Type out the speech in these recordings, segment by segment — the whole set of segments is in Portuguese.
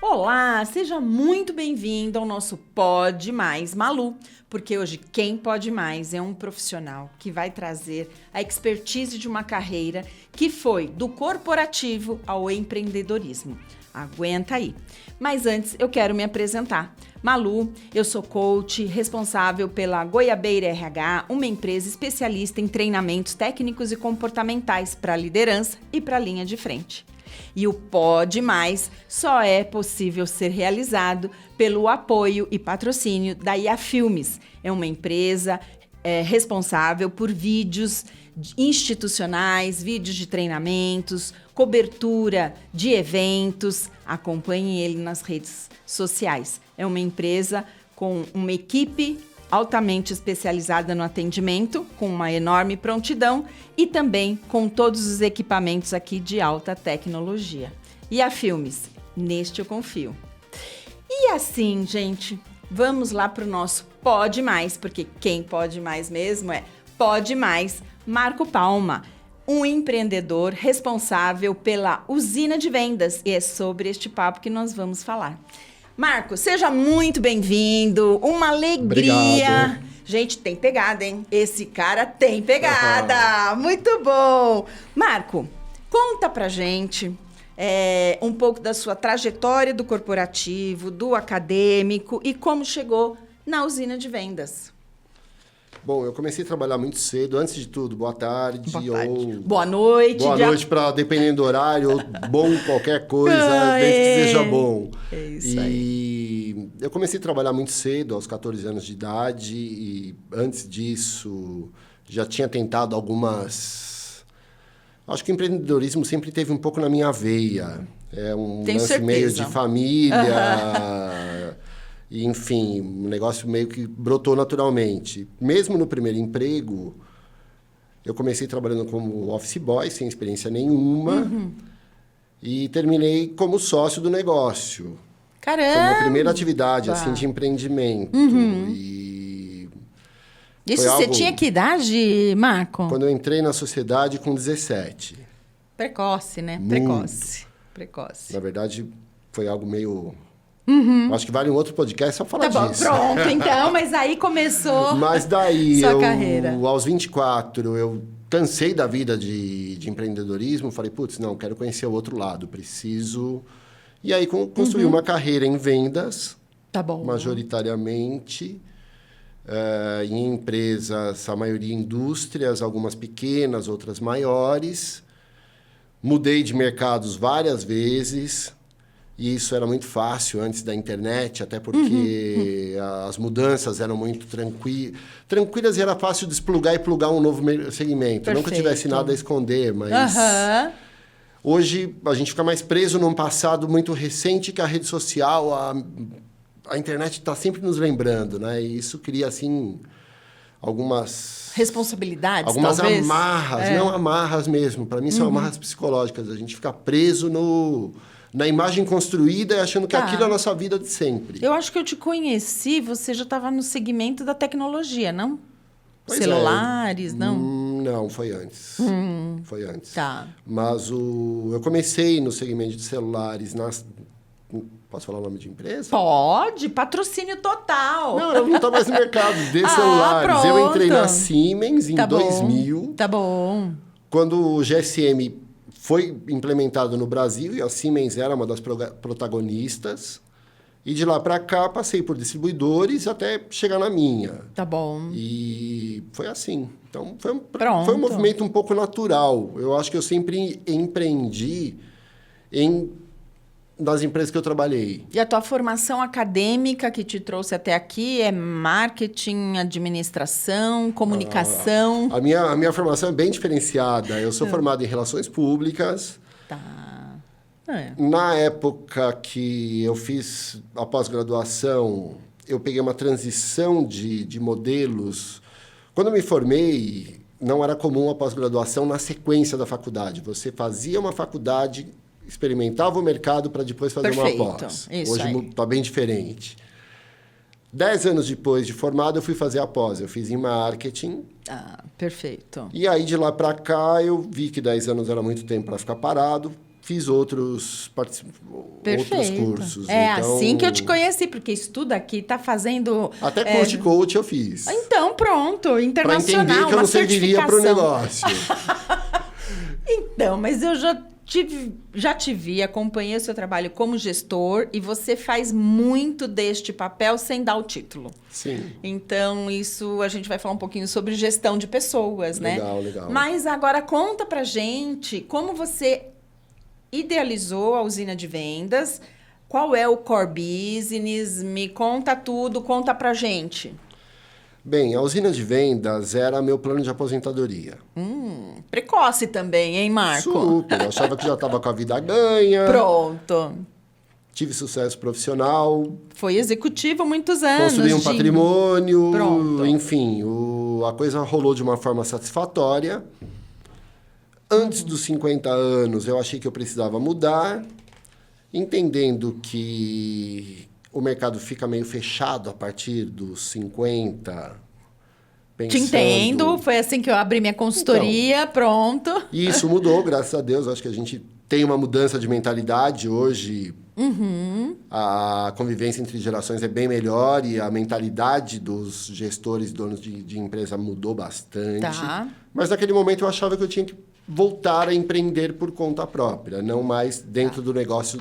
Olá, seja muito bem-vindo ao nosso Pode Mais Malu, porque hoje quem pode mais é um profissional que vai trazer a expertise de uma carreira que foi do corporativo ao empreendedorismo. Aguenta aí. Mas antes eu quero me apresentar. Malu, eu sou coach responsável pela Goiabeira RH, uma empresa especialista em treinamentos técnicos e comportamentais para liderança e para a linha de frente. E o Pode Mais só é possível ser realizado pelo apoio e patrocínio da IA Filmes. É uma empresa responsável por vídeos institucionais, vídeos de treinamentos, cobertura de eventos. Acompanhe ele nas redes sociais. É uma empresa com uma equipe altamente especializada no atendimento, com uma enorme prontidão e também com todos os equipamentos aqui de alta tecnologia. E a Filmes, neste eu confio. E assim, gente, vamos lá para o nosso Pode Mais, porque quem pode mais mesmo Pode Mais, Marco Palma, um empreendedor responsável pela usina de vendas. E é sobre este papo que nós vamos falar. Marco, seja muito bem-vindo, uma alegria. Obrigado. Gente, tem pegada, hein? Esse cara tem pegada, muito bom. Marco, conta pra gente um pouco da sua trajetória do corporativo, do acadêmico e como chegou na usina de vendas. Bom, eu comecei a trabalhar muito cedo. Antes de tudo, boa tarde. Ou boa noite. Boa noite, dependendo do horário, ou bom qualquer coisa, desde que seja bom. É isso aí. Eu comecei a trabalhar muito cedo, aos 14 anos de idade, e antes disso já tinha tentado algumas... Acho que o empreendedorismo sempre teve um pouco na minha veia. É um Tenho lance certeza. meio de família... Enfim, um negócio meio que brotou naturalmente. Mesmo no primeiro emprego, eu comecei trabalhando como office boy, sem experiência nenhuma, e terminei como sócio do negócio. Caramba! Foi a minha primeira atividade assim, de empreendimento. E isso você tinha que idade, Marco? quando eu entrei na sociedade com 17. Precoce, né? Muito. Precoce. Na verdade, foi algo meio... Acho que vale um outro podcast só falar Tá bom, disso. pronto, então, mas aí começou Mas daí, sua carreira. Aos 24, eu cansei da vida de empreendedorismo. Falei, putz, não, quero conhecer o outro lado, preciso... E aí, construí uma carreira em vendas, Tá bom. majoritariamente, em empresas, a maioria indústrias, algumas pequenas, outras maiores. Mudei de mercados várias vezes... E isso era muito fácil antes da internet, até porque as mudanças eram muito tranquilas e era fácil desplugar e plugar um novo segmento. Perfeito. Não que eu tivesse nada a esconder, mas hoje a gente fica mais preso num passado muito recente que a rede social, a internet está sempre nos lembrando, né? E isso cria, assim, algumas... Responsabilidades, algumas talvez? amarras, não amarras mesmo. Para mim, são amarras psicológicas. A gente fica preso na imagem construída e achando que aquilo é a nossa vida de sempre. Eu acho que eu te conheci, você já estava no segmento da tecnologia, não? Pois Celulares, não? Não, foi antes. Foi antes. Tá. Mas eu comecei no segmento de celulares Posso falar o nome de empresa? Pode, patrocínio total. Não, eu não estou mais no mercado de celulares. Pronto. Eu entrei na Siemens em Tá bom. 2000. Tá bom. Quando o GSM foi implementado no Brasil, e a Siemens era uma das protagonistas. E de lá para cá, passei por distribuidores até chegar na minha. Tá bom. E foi assim. Então, foi Pronto. um movimento um pouco natural. Eu acho que eu sempre empreendi nas empresas que eu trabalhei. E a tua formação acadêmica que te trouxe até aqui é marketing, administração, comunicação? A minha formação é bem diferenciada. Eu sou formado em relações públicas. Tá. Na época que eu fiz a pós-graduação, eu peguei uma transição de modelos. Quando eu me formei, não era comum a pós-graduação na sequência da faculdade. Você fazia uma faculdade, experimentava o mercado para depois fazer Perfeito. uma pós. Isso Hoje aí. está bem diferente. 10 anos depois de formado, eu fui fazer a pós. Eu fiz em marketing. Ah, perfeito. E aí, de lá para cá, eu vi que 10 anos era muito tempo para ficar parado. fiz outros cursos. É então, assim que eu te conheci, porque isso tudo aqui tá fazendo... Até curso de coach eu fiz. Então, pronto, internacional, para entender que eu não serviria para o negócio. Então, mas eu já te vi, acompanhei o seu trabalho como gestor e você faz muito deste papel sem dar o título. Sim. Então, isso a gente vai falar um pouquinho sobre gestão de pessoas, né? Legal. Mas agora conta pra gente como você idealizou a usina de vendas, qual é o core business, me conta tudo, conta pra gente. Bem, a usina de vendas era meu plano de aposentadoria. Precoce também, hein, Marco? Super, eu achava que já estava com a vida ganha. Pronto. Tive sucesso profissional. Foi executivo há muitos anos. Construí um patrimônio. Pronto. Enfim, a coisa rolou de uma forma satisfatória. Antes dos 50 anos, eu achei que eu precisava mudar. Entendendo que o mercado fica meio fechado a partir dos 50. Te entendo. Foi assim que eu abri minha consultoria. Então, pronto. E isso mudou, graças a Deus. Acho que a gente tem uma mudança de mentalidade hoje. A convivência entre gerações é bem melhor e a mentalidade dos gestores, donos de empresa mudou bastante. Tá. Mas naquele momento eu achava que eu tinha que voltar a empreender por conta própria, não mais dentro do negócio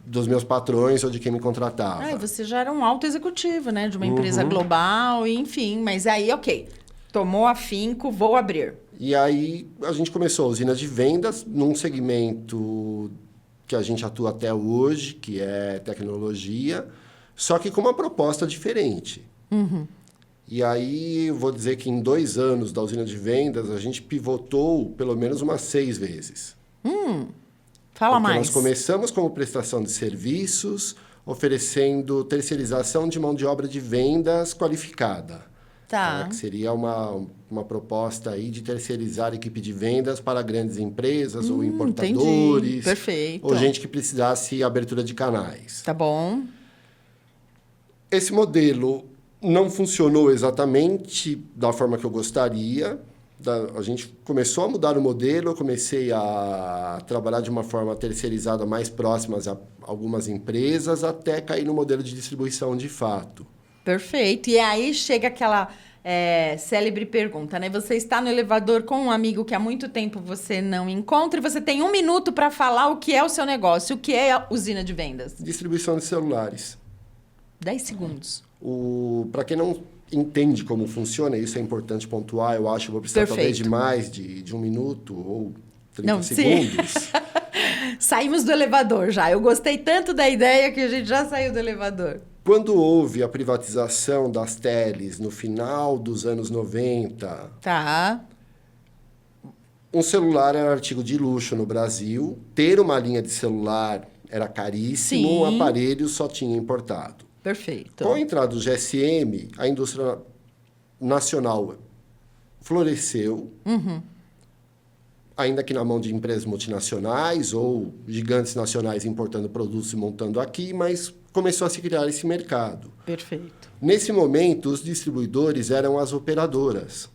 dos meus patrões ou de quem me contratava. E você já era um alto executivo, né? De uma empresa global, enfim. Mas aí, ok. Tomou afinco, vou abrir. E aí a gente começou a usina de vendas num segmento que a gente atua até hoje, que é tecnologia, só que com uma proposta diferente. E aí, eu vou dizer que em 2 anos da usina de vendas, a gente pivotou pelo menos umas 6 vezes. Fala Porque mais. nós começamos como prestação de serviços, oferecendo terceirização de mão de obra de vendas qualificada. Tá. Que seria uma proposta aí de terceirizar a equipe de vendas para grandes empresas ou importadores. Entendi. Perfeito. Ou gente que precisasse abertura de canais. Tá bom. Esse modelo não funcionou exatamente da forma que eu gostaria. A gente começou a mudar o modelo, eu comecei a trabalhar de uma forma terceirizada mais próxima a algumas empresas, até cair no modelo de distribuição de fato. Perfeito. E aí chega aquela célebre pergunta, né? Você está no elevador com um amigo que há muito tempo você não encontra e você tem 1 minuto para falar o que é o seu negócio, o que é a usina de vendas. Distribuição de celulares. 10 segundos. Para quem não entende como funciona, isso é importante pontuar, eu acho que vou precisar talvez de mais de 1 minuto ou 30 segundos. Saímos do elevador já. Eu gostei tanto da ideia que a gente já saiu do elevador. Quando houve a privatização das teles no final dos anos 90... Tá. Um celular era artigo de luxo no Brasil. Ter uma linha de celular era caríssimo. Sim. Um aparelho só tinha importado. Perfeito. Com a entrada do GSM, a indústria nacional floresceu, ainda que na mão de empresas multinacionais ou gigantes nacionais importando produtos e montando aqui, mas começou a se criar esse mercado. Perfeito. Nesse momento, os distribuidores eram as operadoras.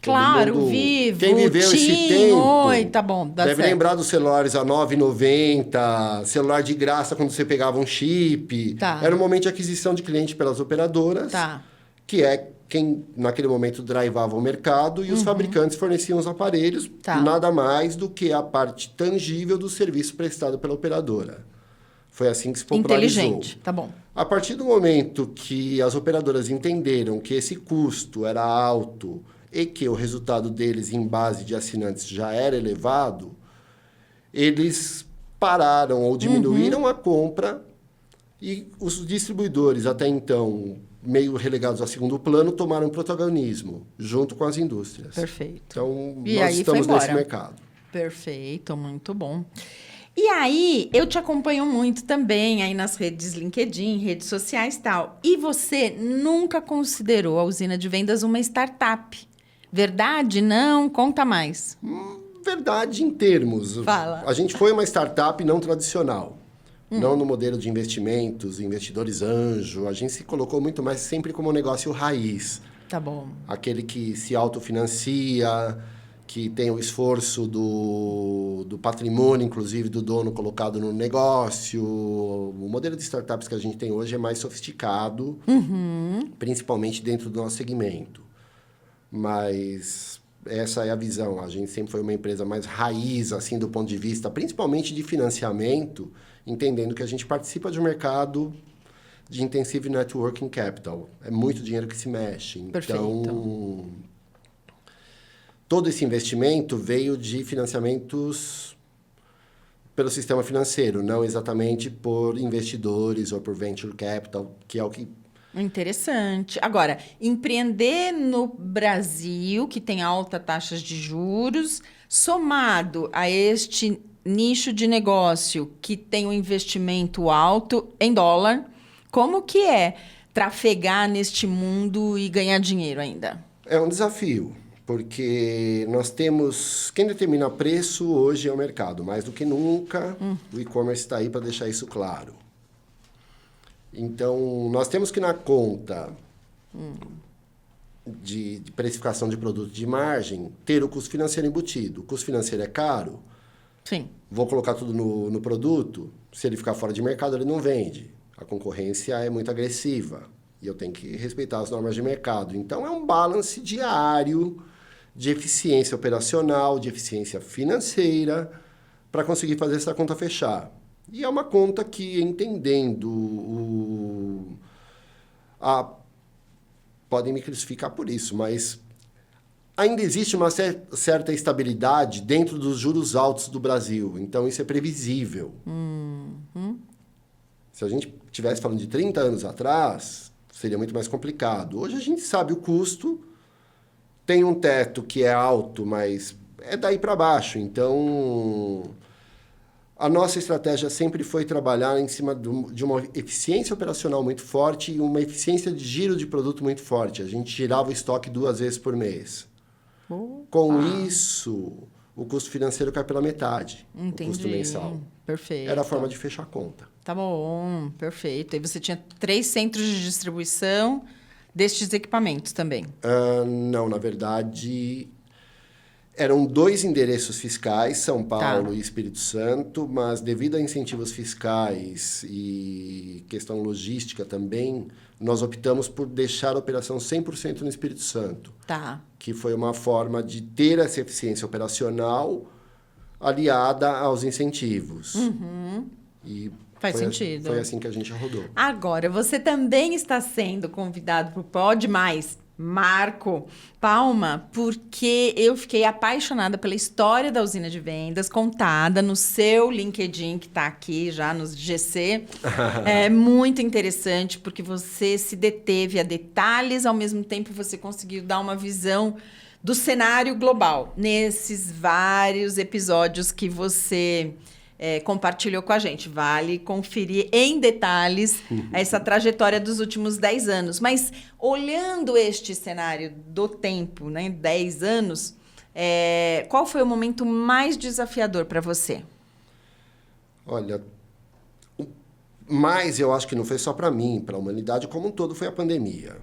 Claro, Vivo, quem viveu TIM, esse tempo, Oi, tá bom, dá deve certo. lembrar dos celulares a R$ 9,90, celular de graça quando você pegava um chip. Tá. Era um momento de aquisição de cliente pelas operadoras, Tá. que é quem, naquele momento, drivava o mercado e os fabricantes forneciam os aparelhos, Tá. nada mais do que a parte tangível do serviço prestado pela operadora. Foi assim que se popularizou. Inteligente, tá bom. A partir do momento que as operadoras entenderam que esse custo era alto e que o resultado deles em base de assinantes já era elevado, eles pararam ou diminuíram a compra e os distribuidores, até então meio relegados a segundo plano, tomaram protagonismo junto com as indústrias. Perfeito. Então, E nós aí estamos foi nesse embora. mercado. Perfeito, muito bom. E aí, eu te acompanho muito também aí nas redes LinkedIn, redes sociais e tal. E você nunca considerou a usina de vendas uma startup? Verdade? Não? Conta mais. Verdade em termos. Fala. A gente foi uma startup não tradicional. Não no modelo de investimentos, investidores anjo. A gente se colocou muito mais sempre como um negócio raiz. Tá bom. Aquele que se autofinancia, que tem o esforço do patrimônio, inclusive, do dono colocado no negócio. O modelo de startups que a gente tem hoje é mais sofisticado, principalmente dentro do nosso segmento. Mas essa é a visão. A gente sempre foi uma empresa mais raiz, assim, do ponto de vista, principalmente de financiamento, entendendo que a gente participa de um mercado de intensive networking capital. É muito dinheiro que se mexe. Perfeito. Então, todo esse investimento veio de financiamentos pelo sistema financeiro, não exatamente por investidores ou por venture capital, que é o que... Interessante. Agora, empreender no Brasil, que tem altas taxas de juros, somado a este nicho de negócio que tem um investimento alto em dólar, como que é trafegar neste mundo e ganhar dinheiro ainda? É um desafio. Porque nós temos... Quem determina preço hoje é o mercado. Mais do que nunca, o e-commerce está aí para deixar isso claro. Então, nós temos que, na conta de precificação de produto de margem, ter o custo financeiro embutido. O custo financeiro é caro? Sim. Vou colocar tudo no produto. Se ele ficar fora de mercado, ele não vende. A concorrência é muito agressiva. E eu tenho que respeitar as normas de mercado. Então, é um balance diário de eficiência operacional, de eficiência financeira, para conseguir fazer essa conta fechar. E é uma conta que, entendendo podem me crucificar por isso, mas ainda existe uma certa estabilidade dentro dos juros altos do Brasil. Então, isso é previsível. Se a gente estivesse falando de 30 anos atrás, seria muito mais complicado. Hoje a gente sabe o custo, tem um teto que é alto, mas é daí para baixo. Então, a nossa estratégia sempre foi trabalhar em cima de uma eficiência operacional muito forte e uma eficiência de giro de produto muito forte. A gente girava o estoque 2 vezes por mês. Com isso, o custo financeiro cai pela metade. Entendi. O custo mensal. Perfeito. Era a forma de fechar a conta. Tá bom, perfeito. E você tinha 3 centros de distribuição destes equipamentos também? Não, na verdade, eram 2 endereços fiscais, São Paulo e Espírito Santo, mas devido a incentivos fiscais e questão logística também, nós optamos por deixar a operação 100% no Espírito Santo. Tá. Que foi uma forma de ter essa eficiência operacional aliada aos incentivos. E Faz sentido. Foi assim que a gente rodou. Agora, você também está sendo convidado para o Pode Mais, Marco Palma, porque eu fiquei apaixonada pela história da usina de vendas contada no seu LinkedIn, que está aqui já nos GC. É muito interessante, porque você se deteve a detalhes, ao mesmo tempo você conseguiu dar uma visão do cenário global nesses vários episódios que você compartilhou com a gente. Vale conferir em detalhes essa trajetória dos últimos 10 anos. Mas, olhando este cenário do tempo, né, 10 anos, qual foi o momento mais desafiador para você? Olha, mas eu acho que não foi só para mim, para a humanidade como um todo, foi a pandemia.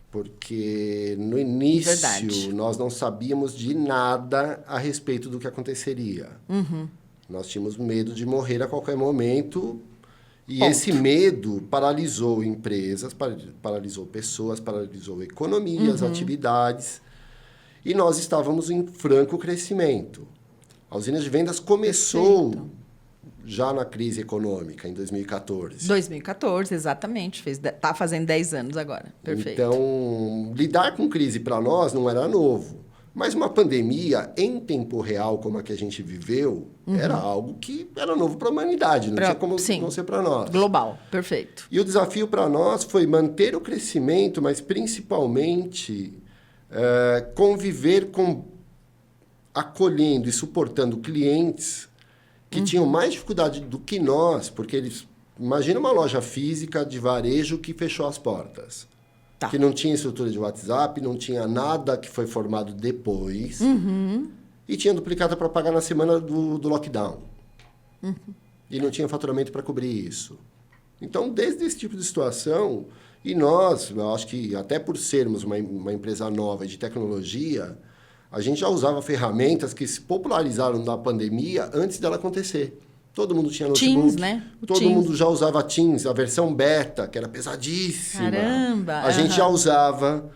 Porque no início nós não sabíamos de nada a respeito do que aconteceria. Nós tínhamos medo de morrer a qualquer momento e esse medo paralisou empresas, paralisou pessoas, paralisou economias, atividades. E nós estávamos em franco crescimento. A usina de vendas começou já na crise econômica, em 2014. 2014, exatamente. Está fazendo 10 anos agora. Perfeito. Então, lidar com crise para nós não era novo. Mas uma pandemia em tempo real, como a que a gente viveu, era algo que era novo para a humanidade. Não tinha como não ser para nós. Global, perfeito. E o desafio para nós foi manter o crescimento, mas principalmente conviver acolhendo e suportando clientes que tinham mais dificuldade do que nós, porque eles... Imagina uma loja física de varejo que fechou as portas. Que não tinha estrutura de WhatsApp, não tinha nada que foi formado depois. E tinha duplicata para pagar na semana do lockdown. E não tinha faturamento para cobrir isso. Então, desde esse tipo de situação, e nós, eu acho que até por sermos uma empresa nova de tecnologia, A gente já usava ferramentas que se popularizaram na pandemia antes dela acontecer. Todo mundo tinha notebook. Teams, né? Todo mundo já usava Teams, a versão beta, que era pesadíssima. Caramba! A gente já usava.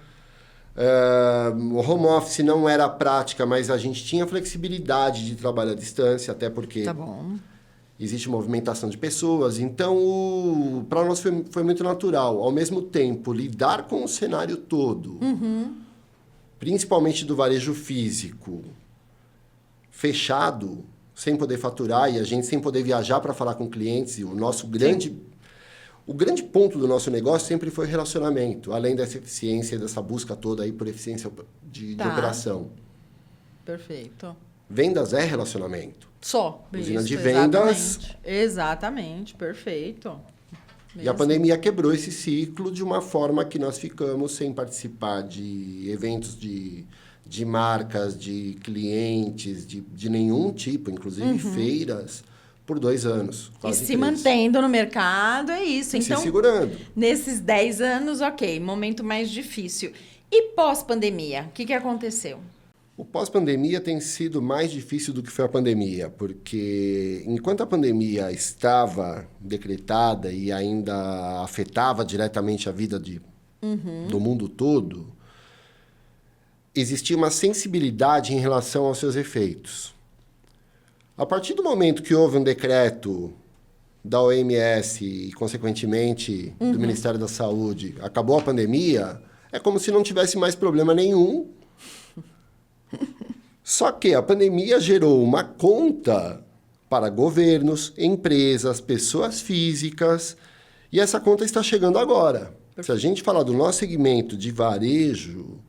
O home office não era prática, mas a gente tinha flexibilidade de trabalho à distância, até porque Tá bom. existe movimentação de pessoas. Então, para nós foi muito natural. Ao mesmo tempo, lidar com o cenário todo, principalmente do varejo físico, fechado, sem poder faturar e a gente sem poder viajar para falar com clientes. E o grande ponto do nosso negócio sempre foi relacionamento, além dessa eficiência, dessa busca toda aí por eficiência de operação. Perfeito. Vendas é relacionamento. Só. Usina Isso, de vendas. Exatamente. Perfeito. E a pandemia quebrou esse ciclo de uma forma que nós ficamos sem participar de eventos de marcas, de clientes, de nenhum tipo, inclusive feiras, por 2 anos. E Quase se 3. mantendo no mercado, é isso. Então, se segurando. nesses 10 anos, ok, momento mais difícil. E pós-pandemia, o que aconteceu? O pós-pandemia tem sido mais difícil do que foi a pandemia, porque enquanto a pandemia estava decretada e ainda afetava diretamente a vida do mundo todo, existia uma sensibilidade em relação aos seus efeitos. A partir do momento que houve um decreto da OMS e, consequentemente, do Ministério da Saúde, acabou a pandemia, é como se não tivesse mais problema nenhum. Só que a pandemia gerou uma conta para governos, empresas, pessoas físicas, e essa conta está chegando agora. Se a gente falar do nosso segmento de varejo,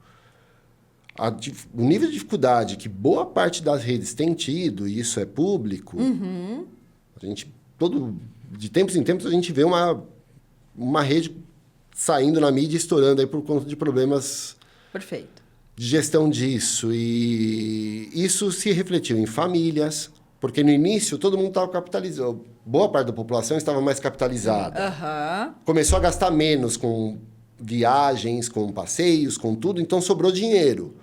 o nível de dificuldade que boa parte das redes tem tido, e isso é público, a gente, de tempos em tempos, a gente vê uma rede saindo na mídia, estourando aí por conta de problemas Perfeito. de gestão disso. E isso se refletiu em famílias, porque no início todo mundo estava capitalizado. Boa parte da população estava mais capitalizada. Começou a gastar menos com viagens, com passeios, com tudo, então sobrou dinheiro.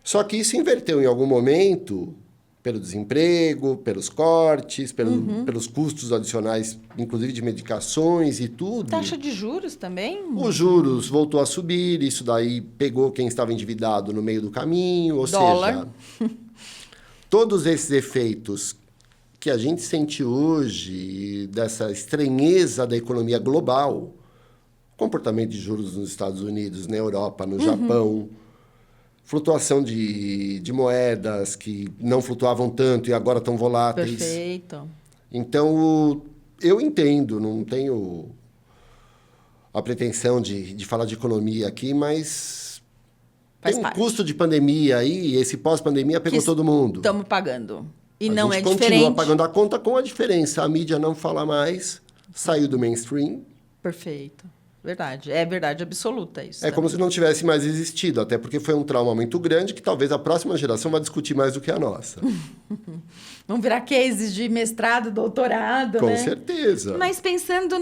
Só que isso inverteu em algum momento pelo desemprego, pelos cortes, pelos custos adicionais, inclusive de medicações e tudo. Taxa de juros também? Os juros voltou a subir, isso daí pegou quem estava endividado no meio do caminho, ou Dólar. seja, todos esses efeitos que a gente sente hoje, dessa estranheza da economia global, comportamento de juros nos Estados Unidos, na Europa, no Japão, flutuação de moedas que não flutuavam tanto e agora estão voláteis. Perfeito. Então, eu entendo, não tenho a pretensão de falar de economia aqui, mas Faz tem um parte. custo de pandemia aí, e esse pós-pandemia pegou todo mundo. Estamos pagando. E A não gente é continua diferente. pagando a conta com a diferença. A mídia não fala mais, saiu do mainstream. Perfeito. Verdade. É verdade absoluta isso. É como se não tivesse mais existido, até porque foi um trauma muito grande que talvez a próxima geração vá discutir mais do que a nossa. Vão virar cases de mestrado, doutorado, Com né? certeza. Mas pensando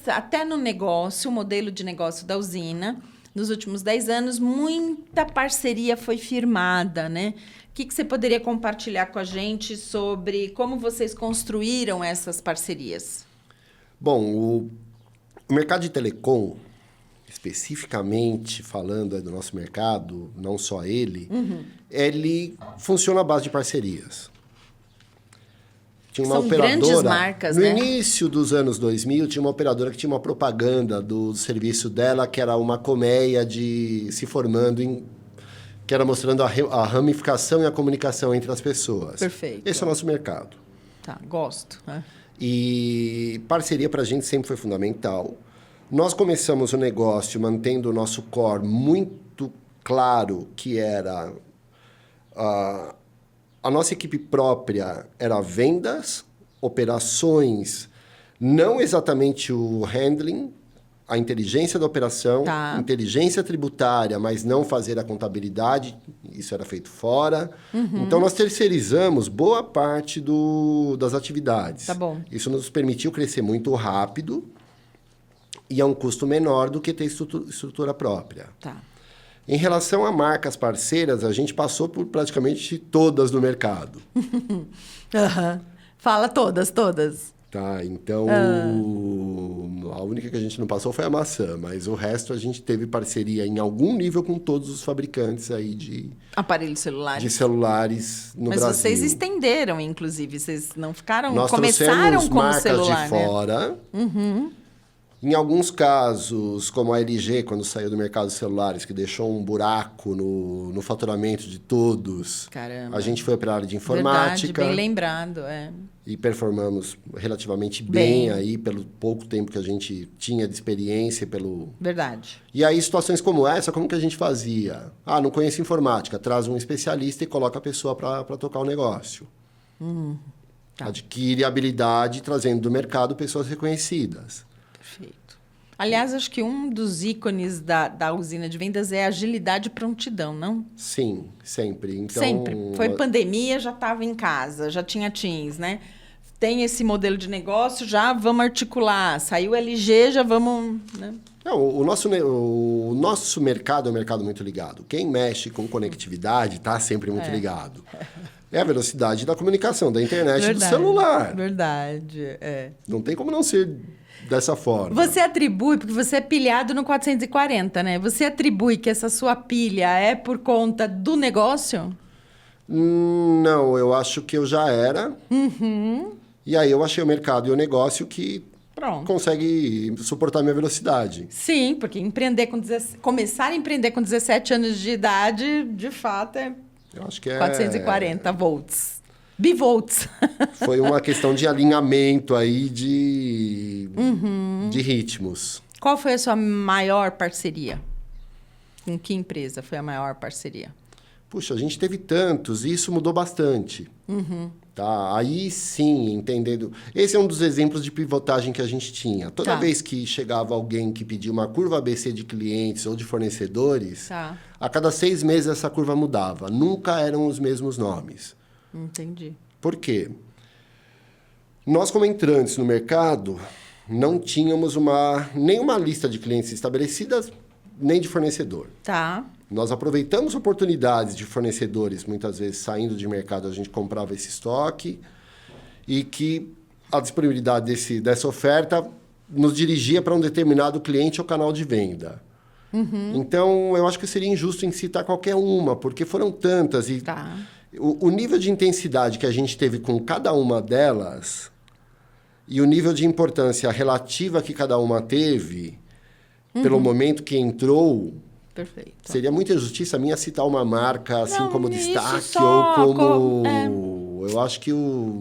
até no negócio, o modelo de negócio da usina, nos últimos 10 anos, muita parceria foi firmada, né? O que você poderia compartilhar com a gente sobre como vocês construíram essas parcerias? Bom, o mercado de telecom, especificamente falando do nosso mercado, não só ele, ele funciona à base de parcerias. Tinha uma São operadora, grandes marcas, no né? início dos anos 2000, tinha uma operadora que tinha uma propaganda do serviço dela, que era uma colmeia de se formando que era mostrando a ramificação e a comunicação entre as pessoas. Perfeito. Esse é o nosso mercado. Tá, gosto. E parceria para a gente sempre foi fundamental. Nós começamos o negócio mantendo o nosso core muito claro, que era a nossa equipe própria era vendas, operações, não exatamente o handling, a inteligência da operação, inteligência tributária, mas não fazer a contabilidade, isso era feito fora. Então, nós terceirizamos boa parte das atividades. Tá bom. Isso nos permitiu crescer muito rápido e a um custo menor do que ter estrutura própria. Tá. Em relação a marcas parceiras, a gente passou por praticamente todas no mercado. Fala todas. Tá, então a única que a gente não passou foi a maçã, mas o resto a gente teve parceria em algum nível com todos os fabricantes aí de Aparelhos celulares. de celulares no Brasil. Mas vocês estenderam, inclusive, vocês não ficaram... Nós começaram trouxemos como marcas celular, de fora. Em alguns casos, como a LG, quando saiu do mercado de celulares, que deixou um buraco no faturamento de todos. Caramba. A gente foi para a área de informática. Verdade, bem lembrado, E performamos relativamente bem aí, pelo pouco tempo que a gente tinha de experiência. Verdade. E aí, situações como essa, como que a gente fazia? Não conheço informática. Traz um especialista e coloca a pessoa para tocar o negócio. Tá. Adquire habilidade trazendo do mercado pessoas reconhecidas. Perfeito. Aliás, acho que um dos ícones da usina de vendas é agilidade e prontidão, não? Sim, sempre. Então, Sempre. Foi pandemia, já estava em casa, já tinha Teams, né? Tem esse modelo de negócio, já vamos articular. Saiu LG, já vamos... Né? Não, o nosso mercado é um mercado muito ligado. Quem mexe com conectividade está sempre muito ligado. É a velocidade da comunicação, da internet e do celular. Verdade, Não tem como não ser dessa forma. Você atribui, porque você é pilhado no 440, né? Você atribui que essa sua pilha é por conta do negócio? Não, eu acho que eu já era. E aí eu achei o mercado e o negócio que consegue suportar minha velocidade. Sim, porque começar a empreender com 17 anos de idade, de fato, Eu acho que é 440 volts. Bivolts. Foi uma questão de alinhamento aí de ritmos. Qual foi a sua maior parceria? Com que empresa foi a maior parceria? Puxa, a gente teve tantos e isso mudou bastante. Tá? Aí sim, entendendo... Esse é um dos exemplos de pivotagem que a gente tinha. Toda vez que chegava alguém que pedia uma curva ABC de clientes ou de fornecedores, a cada 6 meses essa curva mudava. Nunca eram os mesmos nomes. Entendi. Por quê? Nós, como entrantes no mercado, não tínhamos nenhuma lista de clientes estabelecidas, nem de fornecedor. Tá. Nós aproveitamos oportunidades de fornecedores, muitas vezes saindo de mercado, a gente comprava esse estoque e que a disponibilidade dessa oferta nos dirigia para um determinado cliente ou canal de venda. Então, eu acho que seria injusto em citar qualquer uma, porque foram tantas e... O nível de intensidade que a gente teve com cada uma delas e o nível de importância relativa que cada uma teve, pelo momento que entrou, seria muita injustiça minha citar uma marca assim como destaque ou como... Eu acho que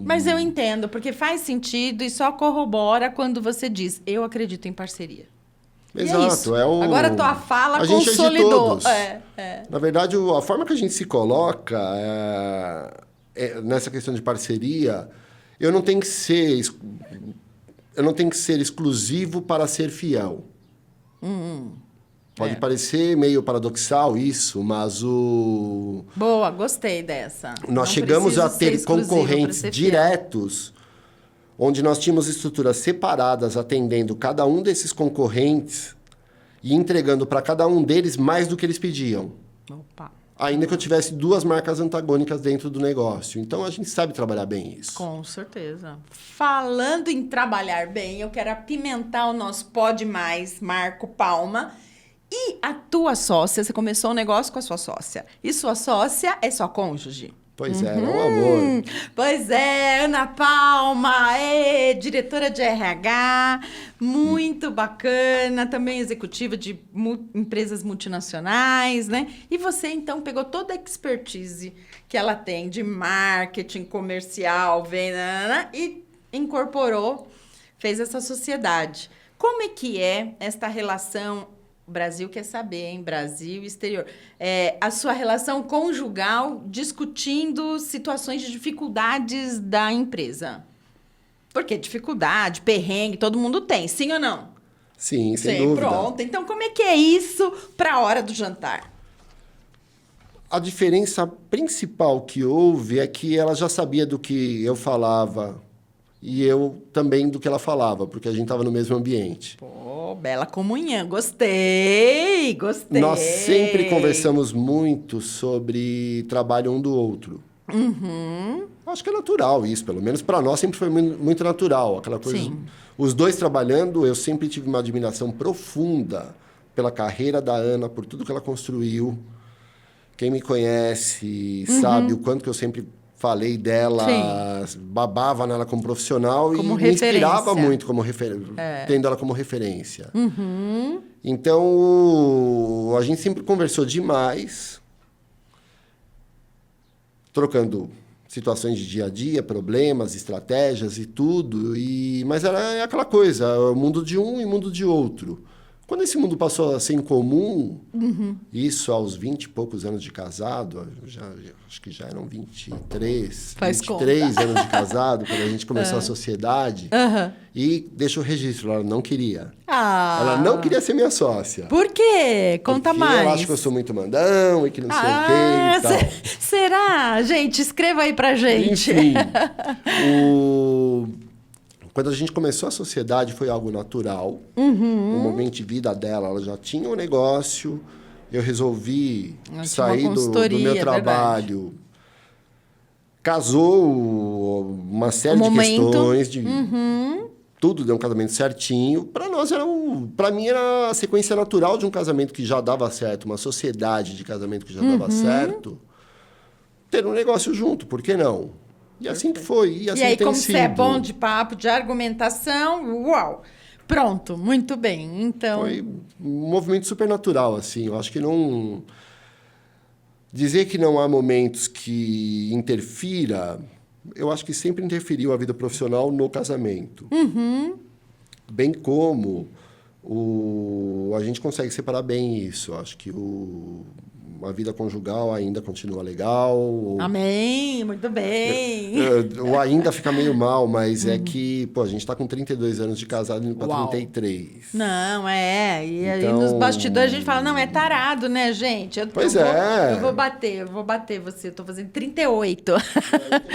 Mas eu entendo, porque faz sentido e só corrobora quando você diz, eu acredito em parceria. Exato. Agora a tua fala a consolidou. Gente é de todos. Na verdade, a forma que a gente se coloca nessa questão de parceria, eu não tenho que ser exclusivo para ser fiel. Pode parecer meio paradoxal isso, mas Boa, gostei dessa. Nós chegamos a ter concorrentes diretos, onde nós tínhamos estruturas separadas atendendo cada um desses concorrentes e entregando para cada um deles mais do que eles pediam. Opa. Ainda que eu tivesse 2 marcas antagônicas dentro do negócio. Então, a gente sabe trabalhar bem isso. Com certeza. Falando em trabalhar bem, eu quero apimentar o nosso Pode Mais, Marco Palma. E a tua sócia, você começou um negócio com a sua sócia. E sua sócia é sua cônjuge? Pois é um amor. Pois é, Ana Palma, diretora de RH, muito bacana, também executiva de empresas multinacionais, né? E você, então, pegou toda a expertise que ela tem de marketing comercial, venda, e incorporou, fez essa sociedade. Como é que é esta relação... O Brasil quer saber, hein? Brasil e exterior. A sua relação conjugal discutindo situações de dificuldades da empresa. Porque dificuldade, perrengue, todo mundo tem. Sim ou não? Sim, sem dúvida. Pronto. Então, como é que é isso para a hora do jantar? A diferença principal que houve é que ela já sabia do que eu falava e eu também do que ela falava, porque a gente estava no mesmo ambiente. Pô, bela comunhão. Gostei. Nós sempre conversamos muito sobre trabalho um do outro. Acho que é natural isso, pelo menos para nós sempre foi muito natural. Aquela coisa, Sim. Os dois trabalhando, eu sempre tive uma admiração profunda pela carreira da Ana, por tudo que ela construiu. Quem me conhece sabe o quanto que eu sempre falei dela, babava nela como profissional Como e me inspirava referência. muito tendo ela como referência. Então, a gente sempre conversou demais, trocando situações de dia a dia, problemas, estratégias e tudo. Mas era aquela coisa, o mundo de um e o mundo de outro. Quando esse mundo passou a ser incomum, isso aos 20 e poucos anos de casado, acho que já eram 23 anos de casado, quando a gente começou a sociedade, e deixa o registro, ela não queria. Ela não queria ser minha sócia. Por quê? Conta porque mais. Ela acha que eu sou muito mandão e que não sei o quê e tal. Será? Gente, escreva aí pra gente. Enfim, quando a gente começou a sociedade, foi algo natural. O momento de vida dela, ela já tinha um negócio. Eu resolvi sair do meu trabalho. Casou uma série de questões. Tudo deu um casamento certinho. Para mim, era a sequência natural de um casamento que já dava certo, uma sociedade de casamento que já dava certo. Ter um negócio junto, por que não? E assim que foi. E assim aí, tem como sido. você é bom de papo, de argumentação, uau! Pronto, muito bem. Então... Foi um movimento super natural, assim. Eu acho que não... Dizer que não há momentos que interfira, eu acho que sempre interferiu a vida profissional no casamento. Bem como a gente consegue separar bem isso. Eu acho que a vida conjugal ainda continua legal. Amém, muito bem. Ou ainda fica meio mal, mas é que, a gente está com 32 anos de casado indo para 33. Não, E aí Então... nos bastidores a gente fala, não, é tarado, né, gente? Eu vou bater você, eu tô fazendo 38.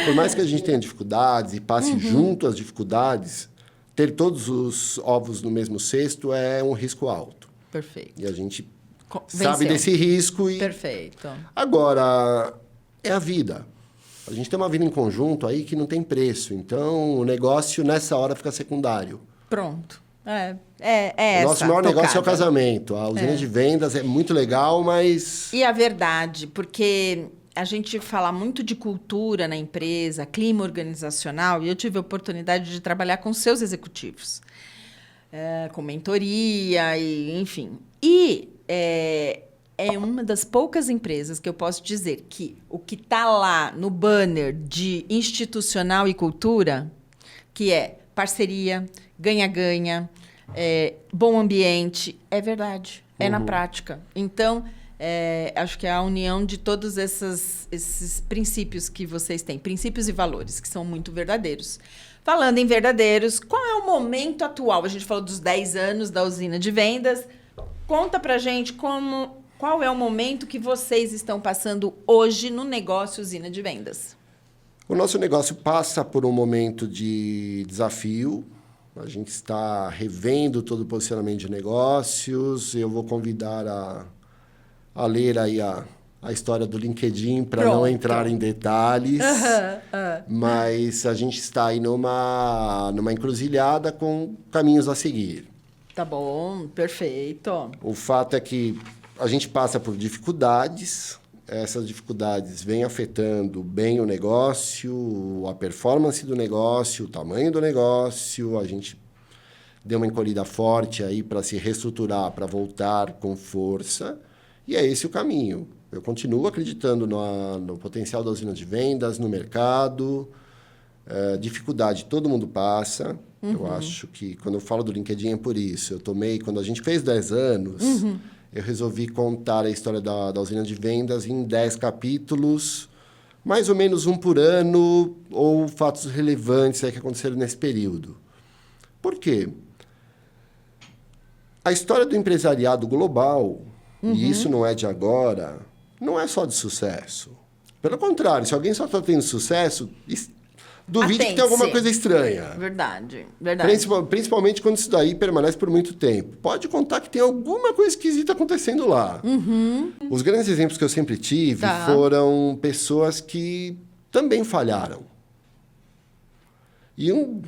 Por mais que a gente tenha dificuldades e passe junto às dificuldades, ter todos os ovos no mesmo cesto é um risco alto. Perfeito. E a gente Venceu. sabe desse risco. Perfeito. Agora, é a vida. A gente tem uma vida em conjunto aí que não tem preço. Então, o negócio, nessa hora, fica secundário. Pronto. O nosso maior negócio é o casamento. A usina de vendas é muito legal, mas... E a verdade, porque a gente fala muito de cultura na empresa, clima organizacional, e eu tive a oportunidade de trabalhar com seus executivos, com mentoria, enfim. E é uma das poucas empresas que eu posso dizer que o que está lá no banner de institucional e cultura, que é parceria, ganha-ganha, bom ambiente, é verdade, é na prática. Então, acho que é a união de todos esses princípios que vocês têm, princípios e valores, que são muito verdadeiros. Falando em verdadeiros, qual é o momento atual? A gente falou dos 10 anos da usina de vendas. Conta pra gente qual é o momento que vocês estão passando hoje no negócio usina de vendas. O nosso negócio passa por um momento de desafio. A gente está revendo todo o posicionamento de negócios. Eu vou convidar a ler aí a história do LinkedIn para não entrar em detalhes. Mas a gente está aí numa encruzilhada com caminhos a seguir. Tá bom, perfeito. O fato é que a gente passa por dificuldades. Essas dificuldades vêm afetando bem o negócio, a performance do negócio, o tamanho do negócio. A gente deu uma encolhida forte aí para se reestruturar, para voltar com força. E é esse o caminho. Eu continuo acreditando no potencial da usina de vendas, no mercado. Dificuldade todo mundo passa. Eu acho que quando eu falo do LinkedIn é por isso. Quando a gente fez 10 anos, eu resolvi contar a história da usina de vendas em 10 capítulos, mais ou menos um por ano, ou fatos relevantes que aconteceram nesse período. Por quê? A história do empresariado global, e isso não é de agora, não é só de sucesso. Pelo contrário, se alguém só está tendo sucesso, duvide que tem alguma coisa estranha. Verdade, verdade. Principalmente quando isso daí permanece por muito tempo. Pode contar que tem alguma coisa esquisita acontecendo lá. Os grandes exemplos que eu sempre tive foram pessoas que também falharam. E um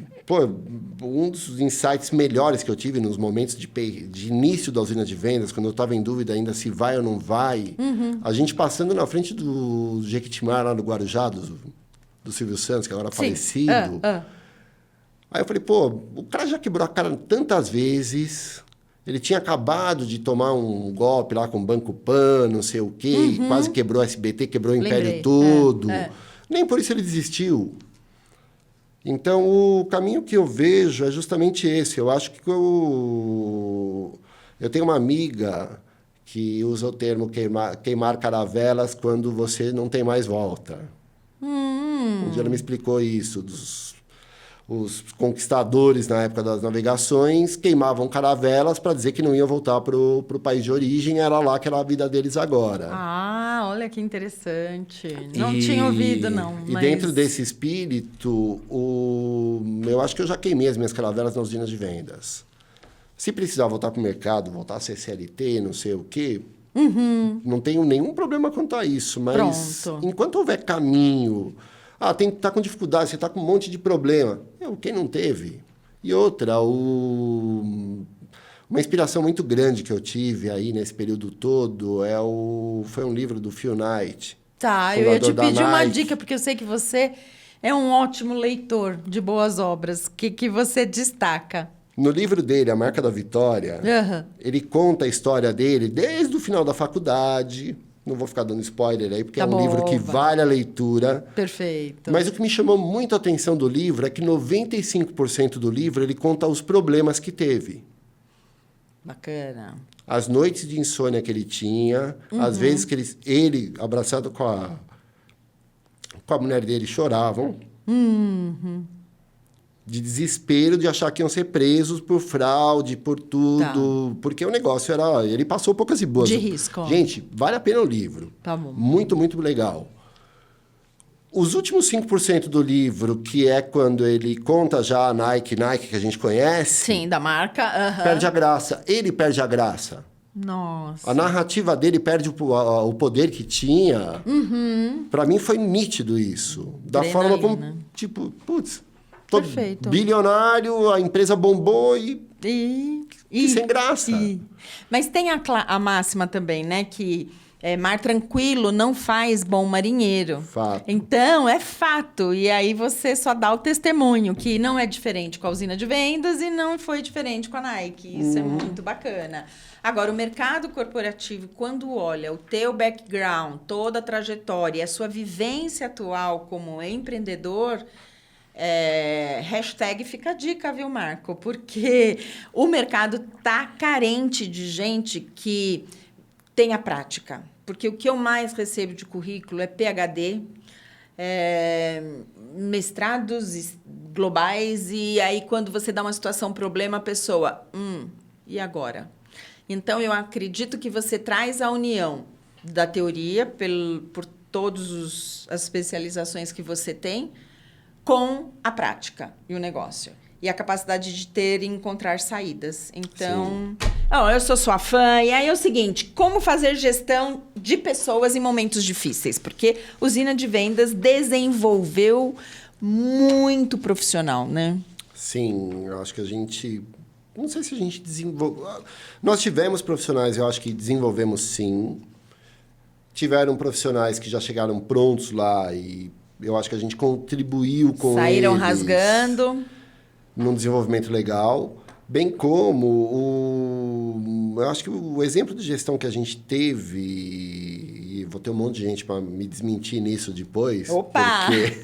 dos insights melhores que eu tive nos momentos de início da usina de vendas, quando eu estava em dúvida ainda se vai ou não vai, a gente passando na frente do Jequitimar, lá no Guarujá, do Silvio Santos, que agora é falecido. Aí eu falei, o cara já quebrou a cara tantas vezes, ele tinha acabado de tomar um golpe lá com o Banco Pan, não sei o quê, quase quebrou o SBT, quebrou o Império todo. Nem por isso ele desistiu. Então, o caminho que eu vejo é justamente esse. Eu acho que eu tenho uma amiga que usa o termo queimar caravelas quando você não tem mais volta. Um dia ela me explicou isso. Os conquistadores, na época das navegações, queimavam caravelas para dizer que não iam voltar para o país de origem. Era lá que era a vida deles agora. Ah, olha que interessante. Não tinha ouvido, não. E dentro desse espírito, eu acho que eu já queimei as minhas caravelas nas usinas de vendas. Se precisar voltar para o mercado, voltar a ser CLT, não sei o quê, não tenho nenhum problema quanto a isso. Mas enquanto houver caminho... tá com dificuldade, você tá com um monte de problema. Quem não teve? E outra, uma inspiração muito grande que eu tive aí nesse período todo foi um livro do Phil Knight. Eu ia te pedir uma dica, porque eu sei que você é um ótimo leitor de boas obras. O que você destaca? No livro dele, A Marca da Vitória, ele conta a história dele desde o final da faculdade. Não vou ficar dando spoiler aí, porque é um livro que vale a leitura. Perfeito. Mas o que me chamou muito a atenção do livro é que 95% do livro ele conta os problemas que teve. Bacana. As noites de insônia que ele tinha, as vezes que ele abraçado com a mulher dele, choravam. De desespero de achar que iam ser presos por fraude, por tudo. Porque o negócio era... Ele passou poucas e boas. De risco. Gente, vale a pena o livro. Tá bom. Muito, muito legal. Os últimos 5% do livro, que é quando ele conta já a Nike que a gente conhece... Sim, da marca. Perde a graça. Ele perde a graça. Nossa. A narrativa dele perde o poder que tinha. Para mim foi nítido isso. Da forma como... Tipo, putz... Perfeito. Bilionário, a empresa bombou e sem graça. Mas tem a máxima também, né? Que mar tranquilo não faz bom marinheiro. Fato. Então, é fato. E aí você só dá o testemunho, que não é diferente com a usina de vendas e não foi diferente com a Nike. Isso é muito bacana. Agora, o mercado corporativo, quando olha o teu background, toda a trajetória, a sua vivência atual como empreendedor... hashtag fica a dica, viu, Marco? Porque o mercado tá carente de gente que tenha prática. Porque o que eu mais recebo de currículo é PhD, mestrados globais, e aí quando você dá uma situação, problema, a pessoa, e agora? Então, eu acredito que você traz a união da teoria, por todas as especializações que você tem, com a prática e o negócio. E a capacidade de ter e encontrar saídas. Então, eu sou sua fã. E aí é o seguinte, como fazer gestão de pessoas em momentos difíceis? Porque Usina de Vendas desenvolveu muito profissional, né? Sim, eu acho que a gente... Não sei se a gente desenvolveu... Nós tivemos profissionais, eu acho que desenvolvemos sim. Tiveram profissionais que já chegaram prontos lá e... Eu acho que a gente contribuiu com Saíram eles rasgando. Num desenvolvimento legal. Bem como eu acho que o exemplo de gestão que a gente teve, e vou ter um monte de gente para me desmentir nisso depois. Opa! Porque...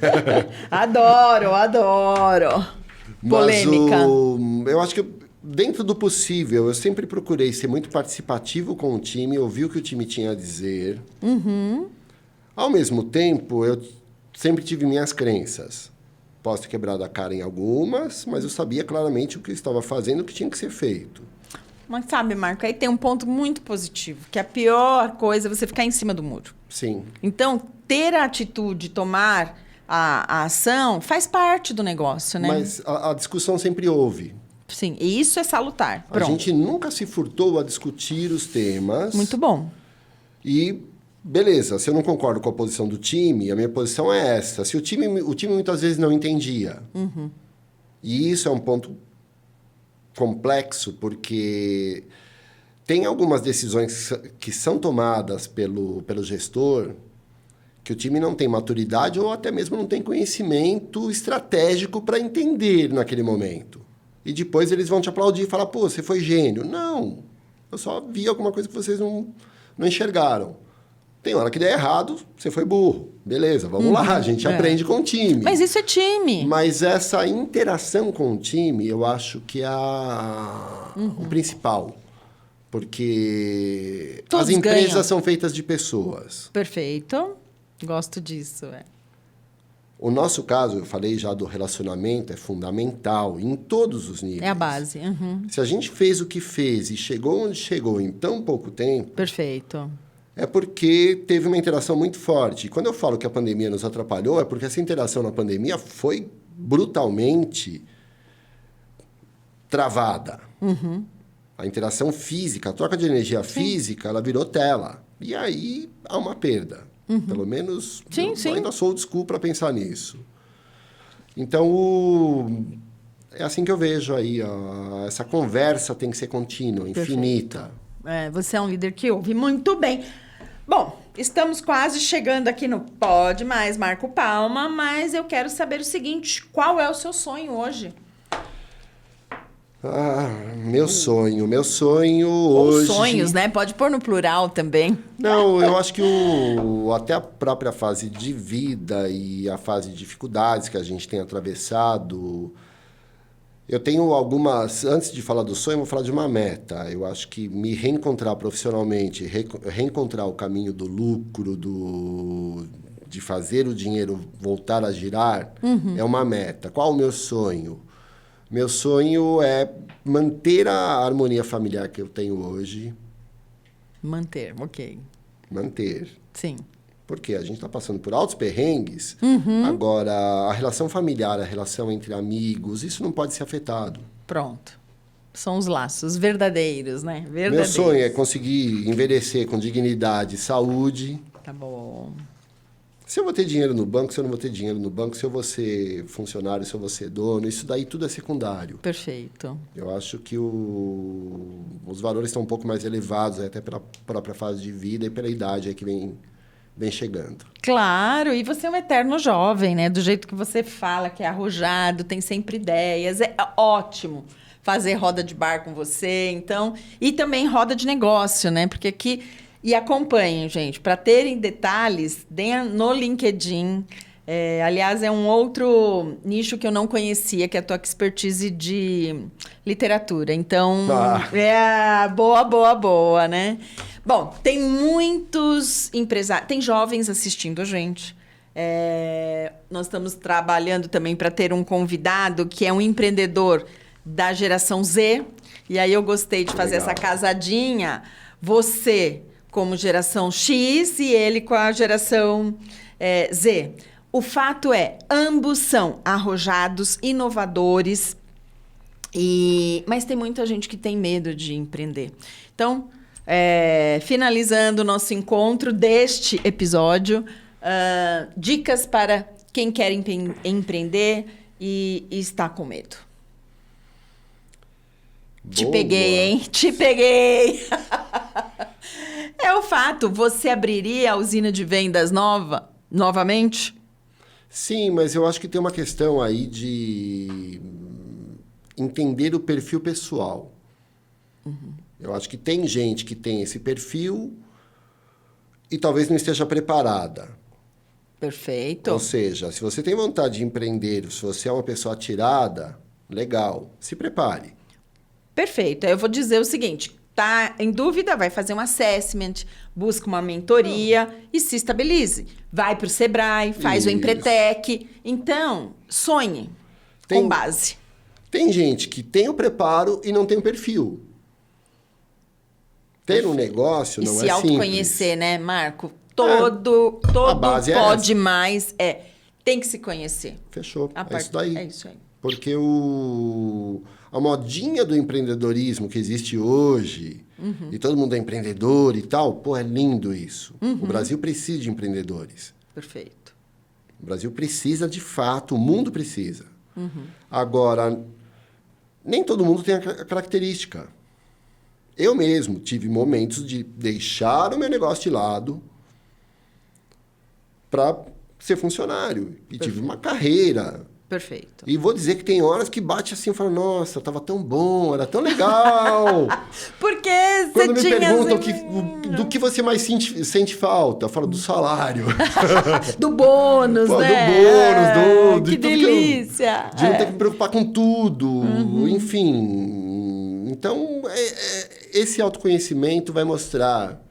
adoro! Polêmica. Eu acho que dentro do possível, eu sempre procurei ser muito participativo com o time, ouvir o que o time tinha a dizer. Ao mesmo tempo, eu sempre tive minhas crenças. Posso ter quebrado a cara em algumas, mas eu sabia claramente o que eu estava fazendo, o que tinha que ser feito. Mas sabe, Marco, aí tem um ponto muito positivo, que a pior coisa é você ficar em cima do muro. Sim. Então, ter a atitude, tomar a ação, faz parte do negócio, né? Mas a discussão sempre houve. Sim, e isso é salutar. Pronto. A gente nunca se furtou a discutir os temas. Muito bom. E, beleza, se eu não concordo com a posição do time, a minha posição é essa. Se o time muitas vezes não entendia. E isso é um ponto complexo, porque tem algumas decisões que são tomadas pelo gestor que o time não tem maturidade ou até mesmo não tem conhecimento estratégico para entender naquele momento. E depois eles vão te aplaudir e falar, pô, você foi gênio. Não, eu só vi alguma coisa que vocês não enxergaram. Tem hora que der errado, você foi burro. Beleza, vamos lá, a gente aprende com o time. Mas isso é time. Mas essa interação com o time, eu acho que é o principal. Porque Todos as empresas ganham. são feitas de pessoas. Perfeito. Gosto disso, O nosso caso, eu falei já do relacionamento, é fundamental em todos os níveis. É a base. Se a gente fez o que fez e chegou onde chegou em tão pouco tempo, Perfeito. é porque teve uma interação muito forte. E quando eu falo que a pandemia nos atrapalhou, é porque essa interação na pandemia foi brutalmente travada. A interação física, a troca de energia física, ela virou tela. E aí há uma perda. Pelo menos eu ainda sou old school para pensar nisso. Então, é assim que eu vejo aí. Essa conversa tem que ser contínua, infinita. Você é um líder que ouve muito bem. Bom, estamos quase chegando aqui no Pode Mais, Marco Palma, mas eu quero saber o seguinte, qual é o seu sonho hoje? Meu sonho hoje... Ou sonhos, né? Pode pôr no plural também. Não, eu acho que até a própria fase de vida e a fase de dificuldades que a gente tem atravessado... Eu tenho algumas... Antes de falar do sonho, eu vou falar de uma meta. Eu acho que me reencontrar profissionalmente, reencontrar o caminho do lucro, de fazer o dinheiro voltar a girar, é uma meta. Qual o meu sonho? Meu sonho é manter a harmonia familiar que eu tenho hoje. Manter, ok. Manter. Sim. Porque a gente está passando por altos perrengues. Agora, a relação familiar, a relação entre amigos, isso não pode ser afetado. Pronto. São os laços verdadeiros, né? Verdadeiros. Meu sonho é conseguir envelhecer com dignidade e saúde. Tá bom. Se eu vou ter dinheiro no banco, se eu não vou ter dinheiro no banco, se eu vou ser funcionário, se eu vou ser dono, isso daí tudo é secundário. Perfeito. Eu acho que os valores estão um pouco mais elevados, até pela própria fase de vida e pela idade aí que vem chegando. Claro, e você é um eterno jovem, né? Do jeito que você fala, que é arrojado, tem sempre ideias, é ótimo fazer roda de bar com você, então... E também roda de negócio, né? Porque aqui... E acompanhem, gente, para terem detalhes, deem no LinkedIn. Aliás, é um outro nicho que eu não conhecia, que é a tua expertise de literatura. Então, boa, né? Bom, tem muitos empresários, tem jovens assistindo a gente. Nós estamos trabalhando também para ter um convidado que é um empreendedor da geração Z. E aí eu gostei de fazer essa casadinha. Você... como geração X e ele com a geração Z. O fato é, ambos são arrojados, inovadores, mas tem muita gente que tem medo de empreender. Então, finalizando o nosso encontro deste episódio, dicas para quem quer empreender e está com medo. Te peguei, hein? Te peguei! É o fato. Você abriria a usina de vendas novamente? Sim, mas eu acho que tem uma questão aí de entender o perfil pessoal. Eu acho que tem gente que tem esse perfil e talvez não esteja preparada. Perfeito. Ou seja, se você tem vontade de empreender, se você é uma pessoa atirada, legal, se prepare. Perfeito. Eu vou dizer o seguinte... Tá em dúvida, vai fazer um assessment, busca uma mentoria e se estabilize. Vai para o Sebrae, faz o Empretec. Então, sonhe com base. Tem gente que tem o preparo e não tem o perfil. Ter um negócio não é simples. E se autoconhecer, né, Marco? Todo a base pode é mais. tem que se conhecer. Fechou. É isso daí. É isso aí. Porque a modinha do empreendedorismo que existe hoje, e todo mundo é empreendedor e tal, pô, é lindo isso. O Brasil precisa de empreendedores. Perfeito. O Brasil precisa de fato, o mundo precisa. Agora, nem todo mundo tem a característica. Eu mesmo tive momentos de deixar o meu negócio de lado para ser funcionário. E tive uma carreira. Perfeito. E vou dizer que tem horas que bate assim e fala, nossa, tava tão bom, era tão legal. Porque você Quando me tinha... perguntam do que você mais sente falta, eu falo do salário. Do bônus, Pô, né? Do bônus, que de tudo delícia! De não ter que me preocupar com tudo, enfim. Então, esse autoconhecimento vai mostrar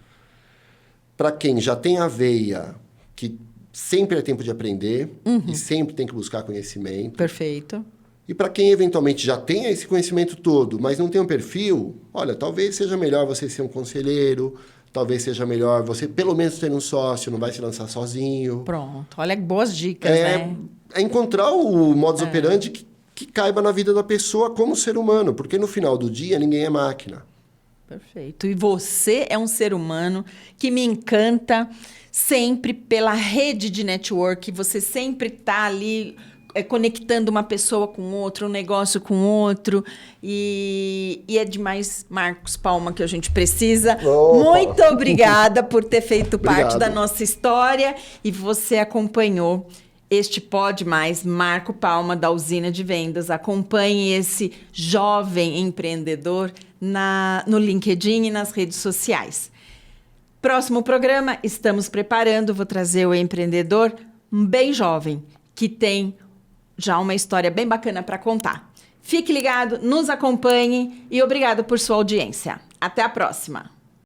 para quem já tem a veia que sempre é tempo de aprender e sempre tem que buscar conhecimento. Perfeito. E para quem eventualmente já tem esse conhecimento todo, mas não tem um perfil, olha, talvez seja melhor você ser um conselheiro, talvez seja melhor você pelo menos ter um sócio, não vai se lançar sozinho. Pronto. Olha que boas dicas, né? É encontrar o modus operandi que caiba na vida da pessoa como ser humano, porque no final do dia ninguém é máquina. Perfeito. E você é um ser humano que me encanta sempre pela rede de network. Você sempre está ali conectando uma pessoa com outra, um negócio com outro. E é demais, Marcos Palma, que a gente precisa. Opa. Muito obrigada por ter feito parte Obrigado. da nossa história. E você acompanhou este Pode Mais, Marco Palma, da Usina de Vendas. Acompanhe esse jovem empreendedor no LinkedIn e nas redes sociais. Próximo programa, estamos preparando, vou trazer o empreendedor bem jovem, que tem já uma história bem bacana para contar. Fique ligado, nos acompanhe e obrigado por sua audiência. Até a próxima!